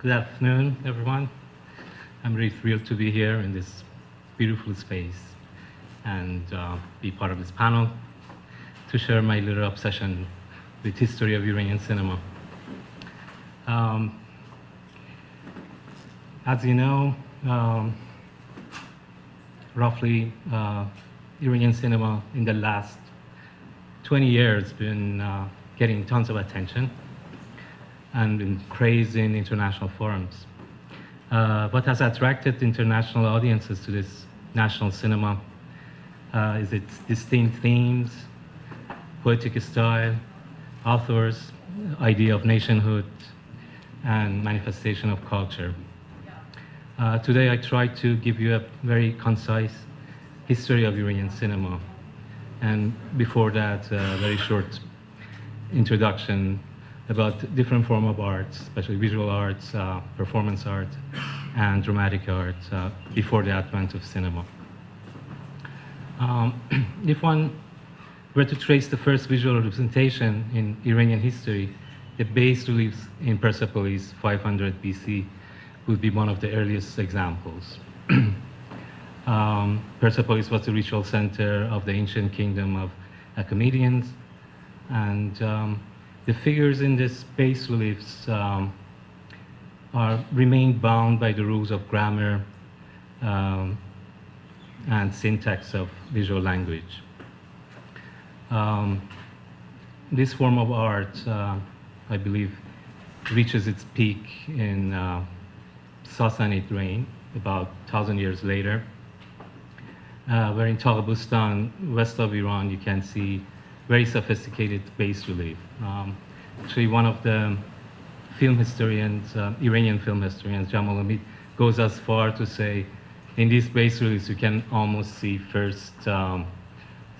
Good afternoon, everyone. I'm really thrilled to be here in this beautiful space and be part of this panel to share my little obsession with history of Iranian cinema. Um, as you know, roughly Iranian cinema in the last 20 years been getting tons of attention and been praised in international forums. What has attracted international audiences to this national cinema is its distinct themes, poetic style, authors, idea of nationhood, and manifestation of culture. Today I try to give you a very concise history of Iranian cinema, and before that, a very short introduction about different forms of arts, especially visual arts, performance art, and dramatic art before the advent of cinema. If one were to trace the first visual representation in Iranian history, the bas reliefs in Persepolis 500 BC would be one of the earliest examples. Persepolis was the ritual center of the ancient kingdom of Achaemenians, and the figures in this bas reliefs remain bound by the rules of grammar and syntax of visual language. This form of art, I believe, reaches its peak in Sassanid reign, about 1,000 years later, where in Taghabustan, west of Iran, you can see very sophisticated bas relief. Actually, one of the film historians, Iranian film historians, Jamal Hamid, goes as far to say, in these bas reliefs, you can almost see first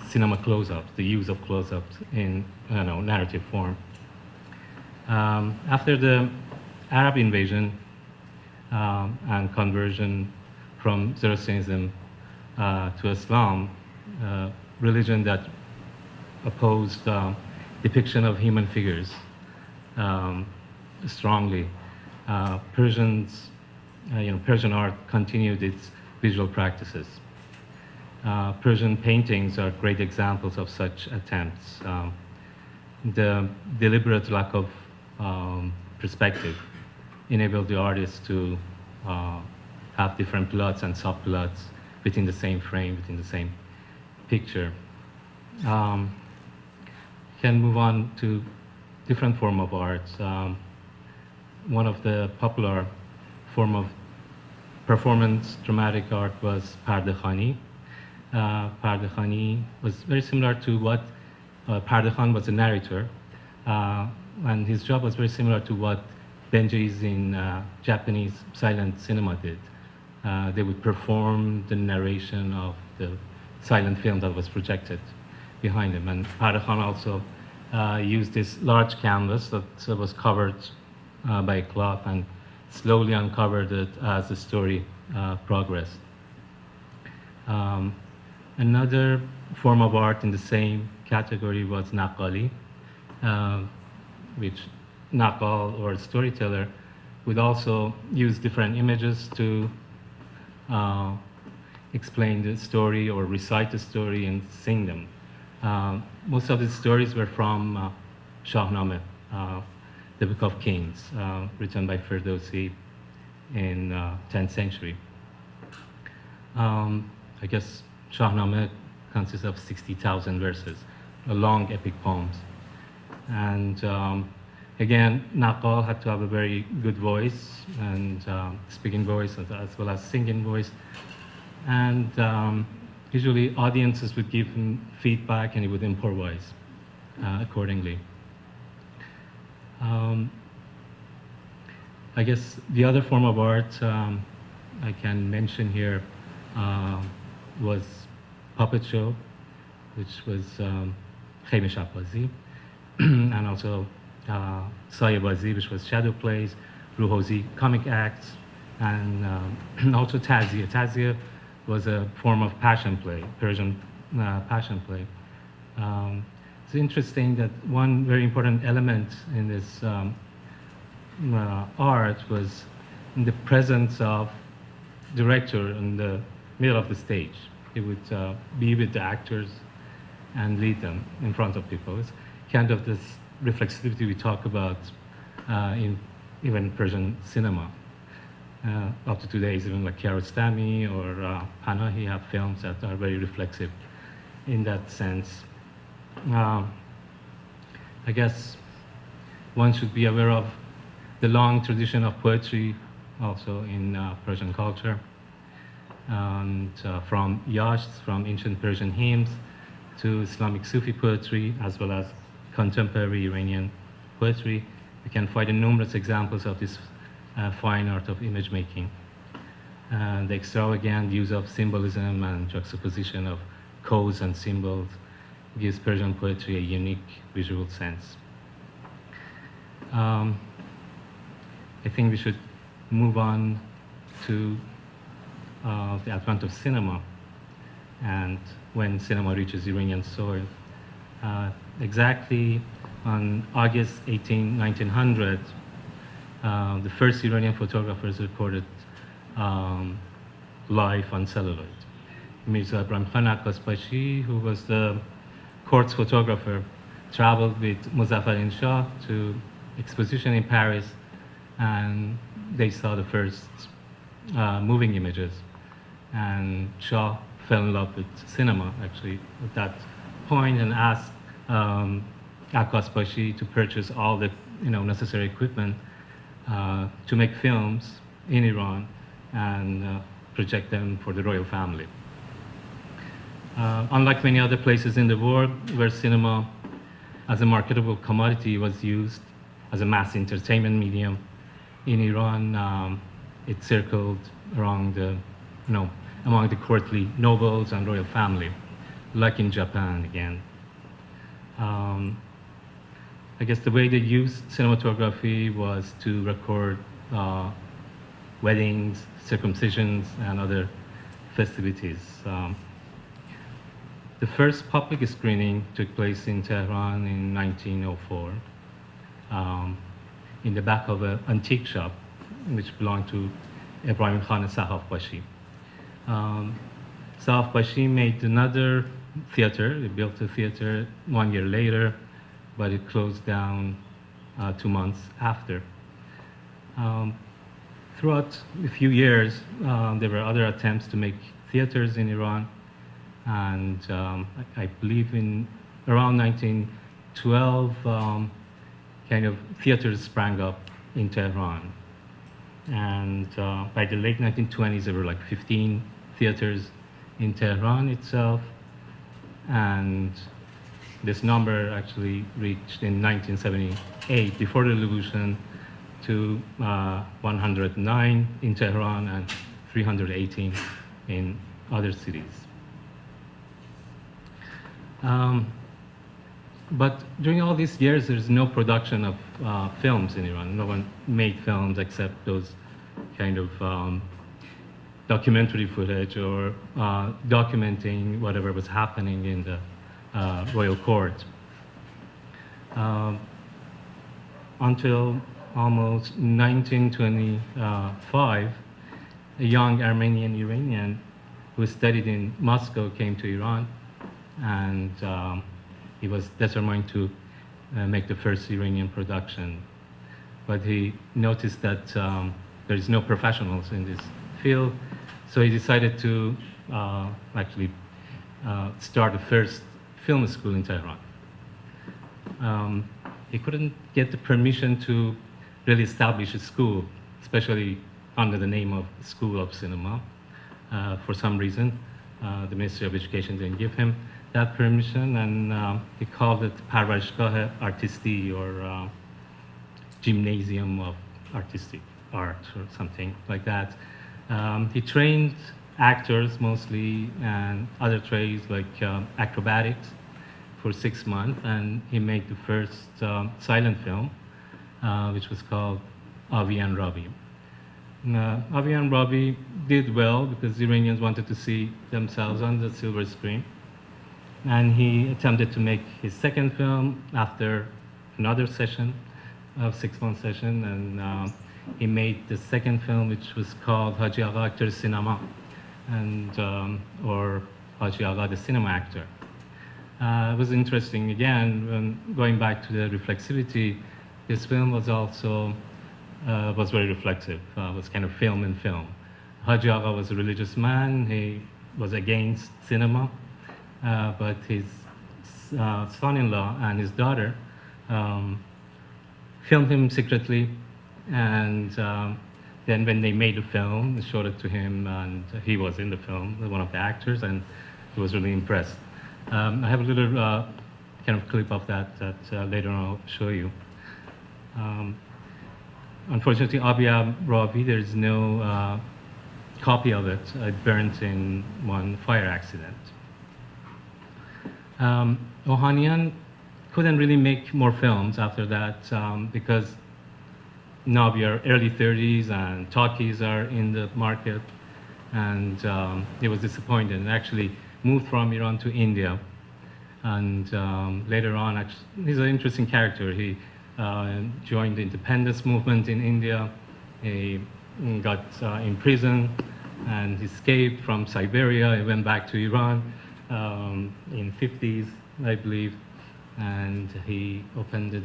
cinema close-ups, the use of close-ups in narrative form. After the Arab invasion and conversion from Zoroastrianism to Islam, religion that opposed depiction of human figures strongly. Persian art continued its visual practices. Persian paintings are great examples of such attempts. The deliberate lack of perspective enabled the artists to have different plots and subplots within the same frame, within the same picture. Can move on to different form of art. One of the popular form of performance dramatic art was Pardekhani. Pardekhani was very similar to what Pardekhan was a narrator, and his job was very similar to what Benjis in Japanese silent cinema did. They would perform the narration of the silent film that was projected behind him. And Pardekhan also used this large canvas that was covered by a cloth and slowly uncovered it as the story progressed. Another form of art in the same category was Naqali, which Naqal, or storyteller, would also use different images to explain the story or recite the story and sing them. Most of the stories were from Shahnameh, the Book of Kings, written by Ferdowsi in 10th century. I guess Shahnameh consists of 60,000 verses, long epic poems. And again, Naqal had to have a very good voice, and speaking voice as well as singing voice. And usually audiences would give him feedback and he would improvise accordingly. I guess the other form of art I can mention here was puppet show, which was Khayme Shabbazi, and also Sayebazi, which was shadow plays, Ruhozi, comic acts, and also Tazia. Tazia was a form of passion play, Persian passion play. It's interesting that one very important element in this art was in the presence of director in the middle of the stage. He would be with the actors and lead them in front of people. It's kind of this reflexivity we talk about in even Persian cinema. Up to today, even like Kiarostami or Panahi have films that are very reflexive in that sense. I guess one should be aware of the long tradition of poetry also in Persian culture. And from yashts, from ancient Persian hymns, to Islamic Sufi poetry, as well as contemporary Iranian poetry, we can find numerous examples of this fine art of image making. The extravagant use of symbolism and juxtaposition of codes and symbols gives Persian poetry a unique visual sense. I think we should move on to the advent of cinema and when cinema reaches Iranian soil. Exactly on August 18, 1900, the first Iranian photographers recorded life on celluloid. Mirza Ibrahim Khan Abbasbashi, who was the court's photographer, traveled with Muzaffer Shah to exposition in Paris, and they saw the first moving images. And Shah fell in love with cinema, actually, at that point, and asked Abbasbashi to purchase all the necessary equipment to make films in Iran and project them for the royal family. Unlike many other places in the world where cinema as a marketable commodity was used as a mass entertainment medium, in Iran it circled around among the courtly nobles and royal family, like in Japan again. I guess the way they used cinematography was to record weddings, circumcisions, and other festivities. The first public screening took place in Tehran in 1904 in the back of an antique shop which belonged to Ibrahim Khan Sahafbashi. Sahafbashi made another theater. They built a theater 1 year later, but it closed down 2 months after. Throughout a few years, there were other attempts to make theaters in Iran, and I believe in around 1912, kind of theaters sprang up in Tehran. And by the late 1920s, there were like 15 theaters in Tehran itself, and this number actually reached in 1978, before the revolution, to 109 in Tehran and 318 in other cities. But during all these years, there's no production of films in Iran. No one made films except those kind of documentary footage or documenting whatever was happening in the royal court. Until almost 1925, a young Armenian Iranian who studied in Moscow came to Iran, and he was determined to make the first Iranian production. But he noticed that there is no professionals in this field, so he decided to actually start the first film school in Tehran. He couldn't get the permission to really establish a school, especially under the name of School of Cinema. For some reason, the Ministry of Education didn't give him that permission, and he called it Parvarishgah Artisti, or Gymnasium of Artistic Art, or something like that. He trained actors mostly and other trades like acrobatics for 6 months, and he made the first silent film, which was called Avi and Ravi. Avi and Ravi did well because the Iranians wanted to see themselves on the silver screen, and he attempted to make his second film after another session of 6-month session, and he made the second film, which was called Haji Agha Actor Cinema, and or Haji Agha the Cinema Actor. It was interesting, again, when going back to the reflexivity, this film was also was very reflexive, was kind of film in film. Haji Agha was a religious man. He was against cinema, but his son-in-law and his daughter filmed him secretly, and then when they made the film, they showed it to him, and he was in the film, one of the actors, and he was really impressed. I have a little kind of clip of that later on I'll show you. Unfortunately, Abia Ravi, there's no copy of it. It burnt in one fire accident. Ohanian couldn't really make more films after that because now we are early 30s and talkies are in the market, and he was disappointed and actually moved from Iran to India. And later on, actually, he's an interesting character. He joined the independence movement in India. He got in prison and escaped from Siberia. He went back to Iran in 50s, I believe, and he opened a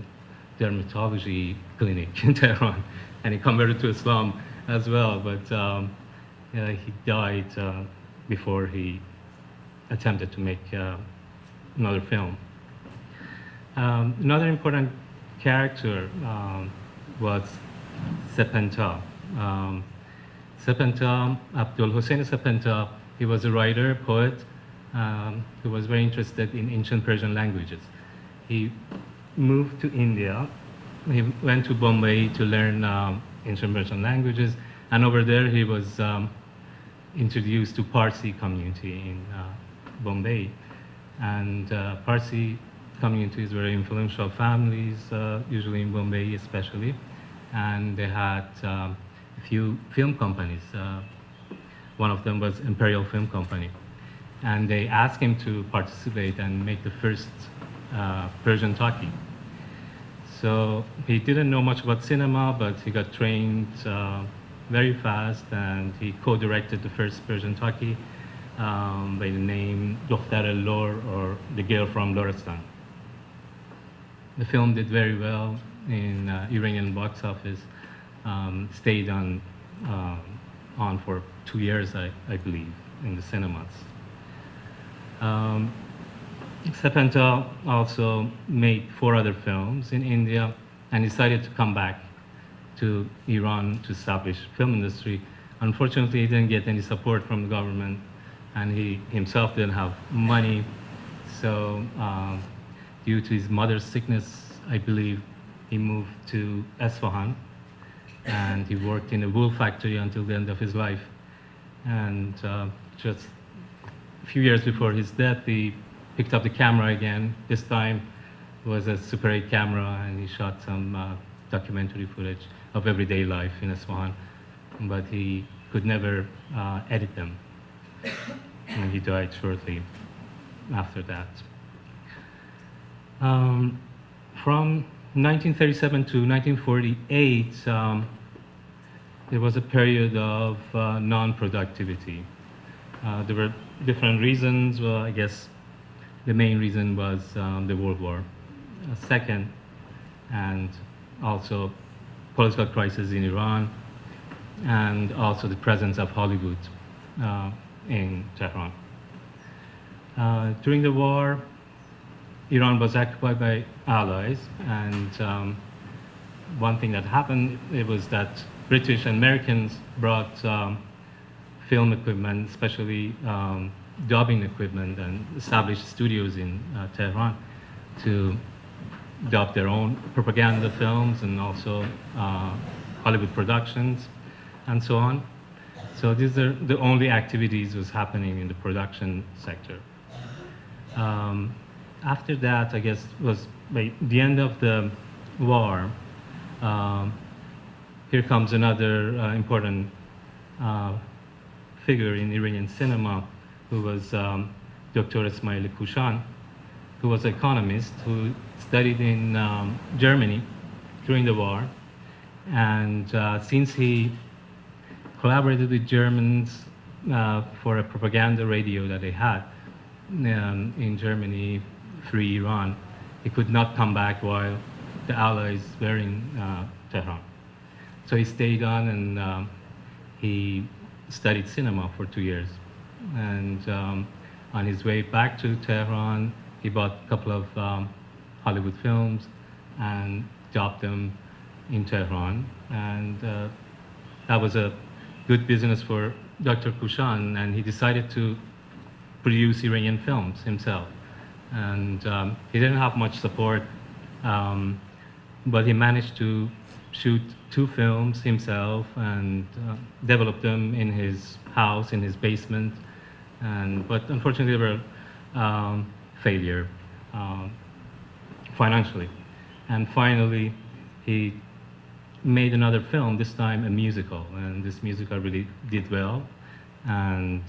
dermatology clinic in Tehran, and he converted to Islam as well, but he died before he attempted to make another film. Another important character was Sepenta. Sepenta, Abdul Hossein Sepenta, he was a writer, poet, who was very interested in ancient Persian languages. He moved to India. He went to Bombay to learn ancient Persian languages, and over there he was introduced to Parsi community in Bombay. And Parsi communities were influential families, usually in Bombay especially, and they had a few film companies. One of them was Imperial Film Company, and they asked him to participate and make the first Persian talkie. So he didn't know much about cinema, but he got trained very fast, and he co-directed the first Persian talkie by the name Dokhtar Lor, or The Girl from Lorestan. The film did very well in Iranian box office, stayed on for 2 years, I believe, in the cinemas. Sepenta also made 4 other films in India and decided to come back to Iran to establish film industry. Unfortunately, he didn't get any support from the government, and he himself didn't have money. So due to his mother's sickness, I believe, he moved to Esfahan, and he worked in a wool factory until the end of his life. And just a few years before his death, he picked up the camera again. This time it was a Super 8 camera, and he shot some documentary footage of everyday life in Esfahan, but he could never edit them. And he died shortly after that. From 1937 to 1948, there was a period of non-productivity. There were different reasons. Well, I guess the main reason was the World War II, and also political crisis in Iran, and also the presence of Hollywood in Tehran. During the war, Iran was occupied by allies, and one thing that happened, it was that British and Americans brought film equipment, especially dubbing equipment, and established studios in Tehran to dub their own propaganda films and also Hollywood productions and so on. So these are the only activities was happening in the production sector. After that, I guess, was by the end of the war, here comes another important figure in Iranian cinema, who was Dr. Ismail Kushan, who was an economist who studied in Germany during the war, And since he collaborated with Germans for a propaganda radio that they had in Germany through Iran, he could not come back while the Allies were in Tehran. So he stayed on and he studied cinema for 2 years. And on his way back to Tehran, he bought a couple of Hollywood films and dubbed them in Tehran. And that was a good business for Dr. Kushan, and he decided to produce Iranian films himself. And he didn't have much support, but he managed to shoot 2 films himself and develop them in his house, in his basement. But unfortunately, they were failure financially. And finally, he made another film, this time a musical, and this musical really did well. And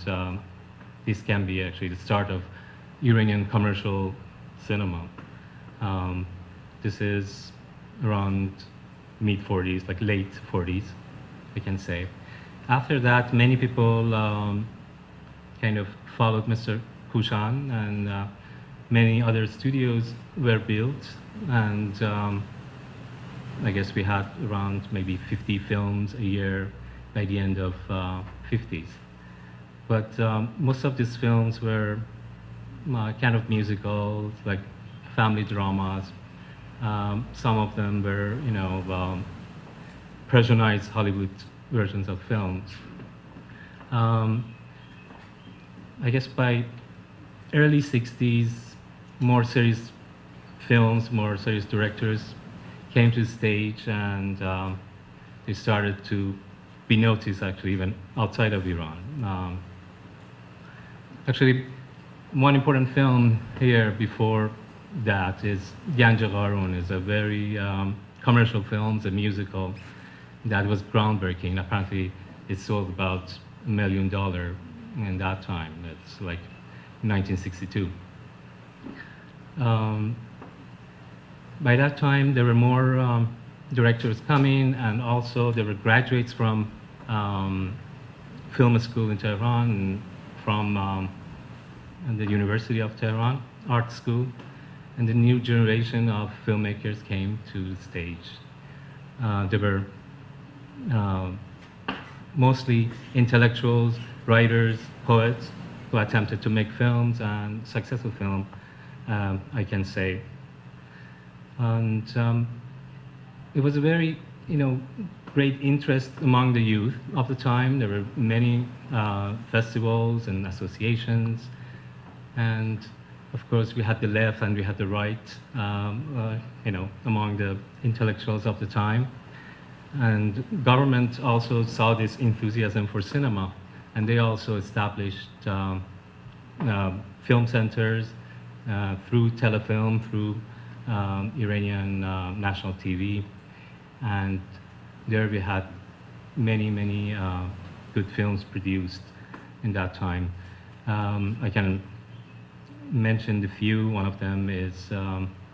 this can be actually the start of Iranian commercial cinema. This is around mid-40s, like late 40s, I can say. After that, many people kind of followed Mr. Kushan, and many other studios were built, and I guess we had around maybe 50 films a year by the end of 50s. But most of these films were kind of musicals, like family dramas. Some of them were, Persianized Hollywood versions of films. I guess by early 60s, more serious films, more serious directors came to the stage, and they started to be noticed actually even outside of Iran. Actually, one important film here before that is Ganj Qarun. Is a very commercial film, it's a musical that was groundbreaking. Apparently, it sold about $1 million in that time. It's like 1962. By that time, there were more directors coming, and also there were graduates from film school in Tehran and from the University of Tehran Art School, and the new generation of filmmakers came to the stage. There were mostly intellectuals, writers, poets who attempted to make films, and successful film, I can say. And it was a very, great interest among the youth of the time. There were many festivals and associations, and of course we had the left and we had the right, among the intellectuals of the time. And government also saw this enthusiasm for cinema, and they also established film centers through Telefilm, through Iranian national TV, and there we had many, many good films produced in that time. I can mention a few. One of them is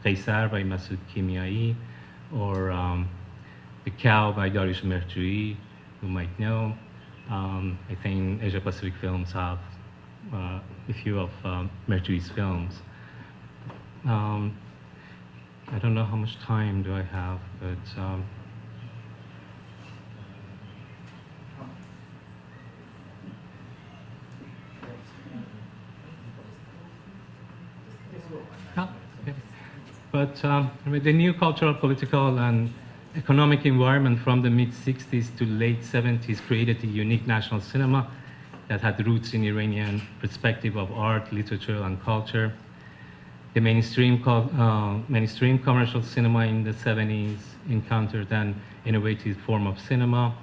Qaisar by Masoud Kimiai, or The Cow by Dariush Merjoui, you might know. I think Asia Pacific Films have a few of Merjoui's films. I don't know how much time do I have, but the new cultural, political, and economic environment from the mid-60s to late 70s created a unique national cinema that had roots in Iranian perspective of art, literature, and culture. The mainstream commercial cinema in the 70s encountered an innovative form of cinema.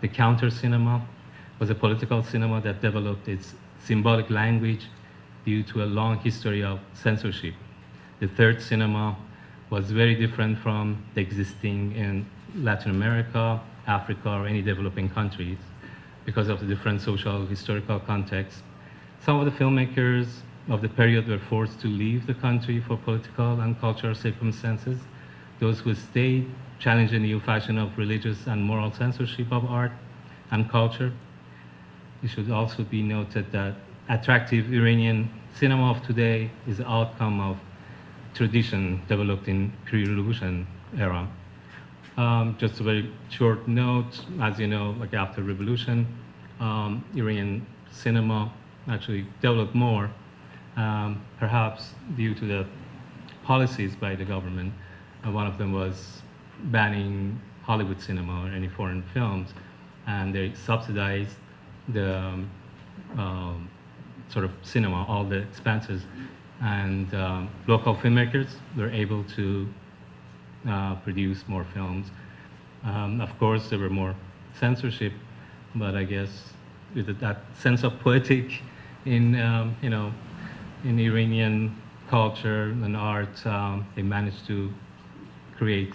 The counter cinema was a political cinema that developed its symbolic language due to a long history of censorship. The third cinema was very different from the existing in Latin America, Africa, or any developing countries because of the different social, historical context. Some of the filmmakers of the period were forced to leave the country for political and cultural circumstances, those who stayed, challenged the new fashion of religious and moral censorship of art and culture. It should also be noted that attractive Iranian cinema of today is the outcome of tradition developed in pre-revolution era. Just a very short note, as you know, like after revolution, Iranian cinema actually developed more, perhaps due to the policies by the government. One of them was banning Hollywood cinema or any foreign films, and they subsidized the sort of cinema, all the expenses, and local filmmakers were able to produce more films. Of course, there were more censorship, but I guess with that sense of poetic in in Iranian culture and art, they managed to create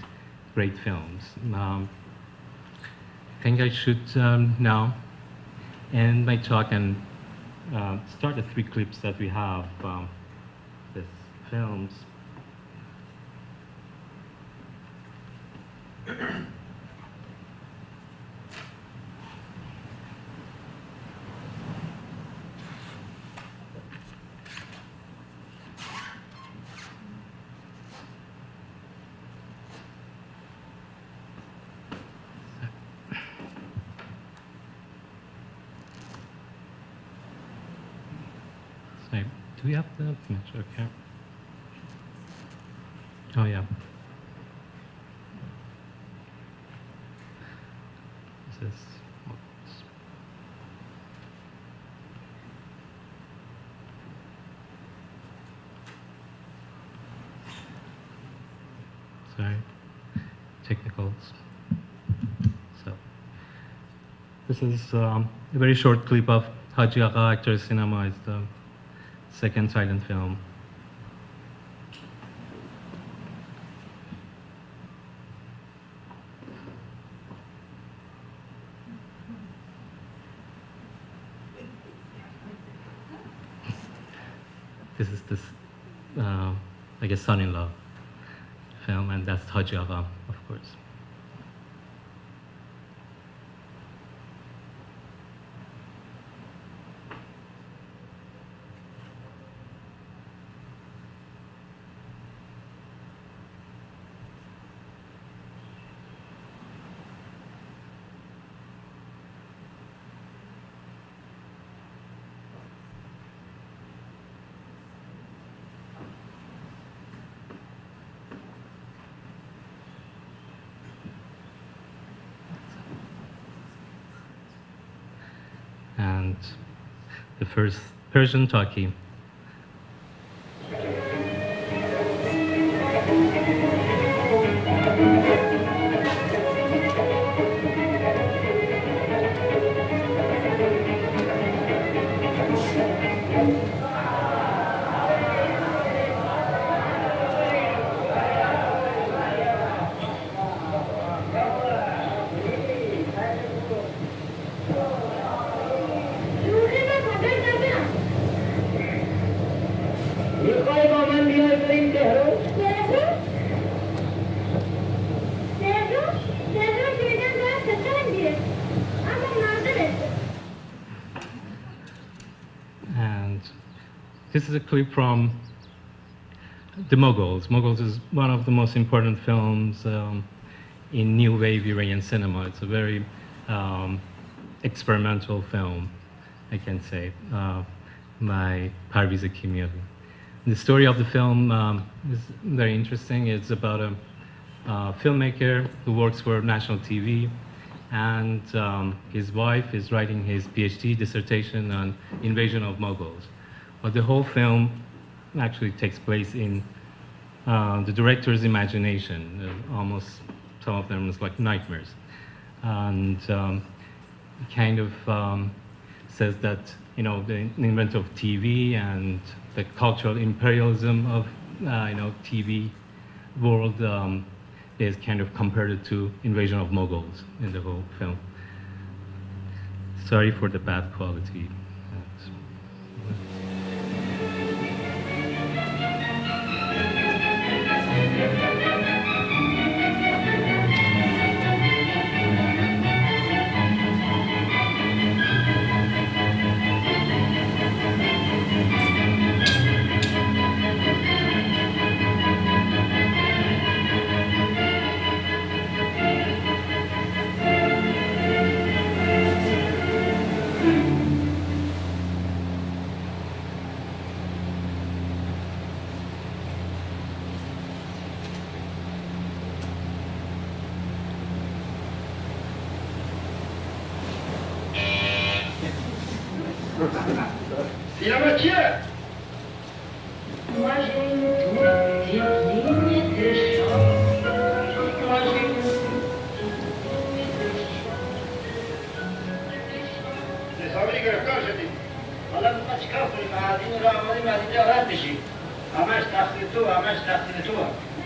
great films. I think I should now end my talk and start the 3 clips that we have, these films. So, do we have the image? Okay. Oh, yeah. This is sorry, technicals. So this is a very short clip of Haji Agha Actor Cinema. It's the second silent film. This is this, I guess, son-in-law film, and that's Haji Agha, of course. And the first Persian talkie. And this is a clip from the Mughals. Mughals is one of the most important films in new wave Iranian cinema. It's a very experimental film, I can say, by Parviz Kimiavi. The story of the film is very interesting. It's about a filmmaker who works for national TV, and his wife is writing his PhD dissertation on invasion of Mughals. But the whole film actually takes place in the director's imagination. Almost some of them is like nightmares. And he kind of says that, you know, the invent of TV and the cultural imperialism of, TV world is kind of compared to invasion of Mughals in the whole film. Sorry for the bad quality. اینم چیه؟ حسابی گرفتار شدیم. حالا ما چیکار کنیم؟ از این راه آمدیم از اینجا رد بشیم. همش تقصیر تو، همش تقصیر تو.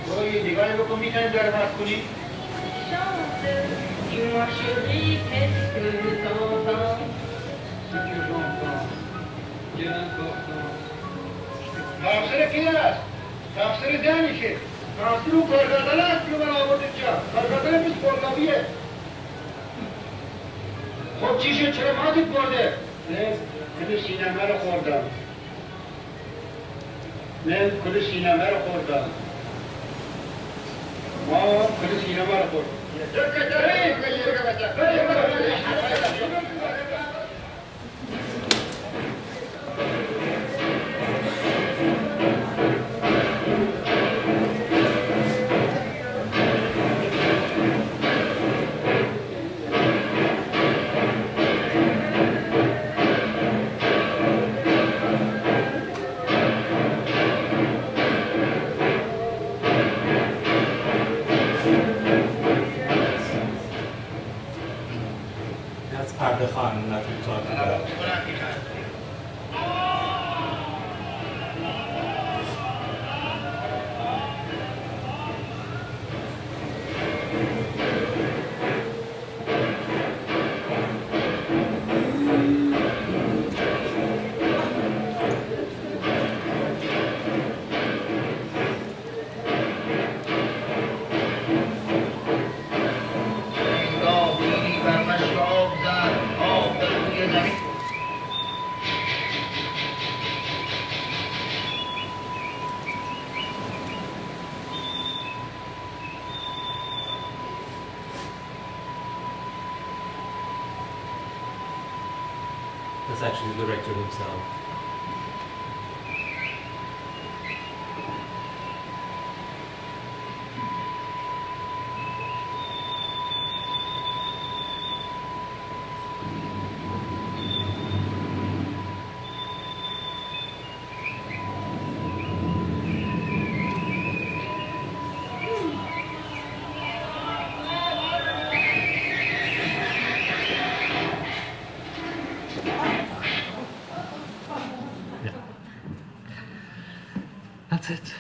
برو یه نگاهی بکن میتونیم داره بحث کنیم؟ Dis-moi chérie, qu'est-ce que t'entends? Ce que j'entends. Bien important. تقصیر کی است؟ تقصیر دنیشه. تقصیر اون کارگردان است که من آورد اینجا. کارگردان پیش پرگاویه. خب چی شد؟ چرا ماتت برده؟ من کل سینمه رو خوردم. من کل سینمه رو خوردم. ما کل سینمه رو خوردم. پرده خان نتون That's actually the director himself. That's it.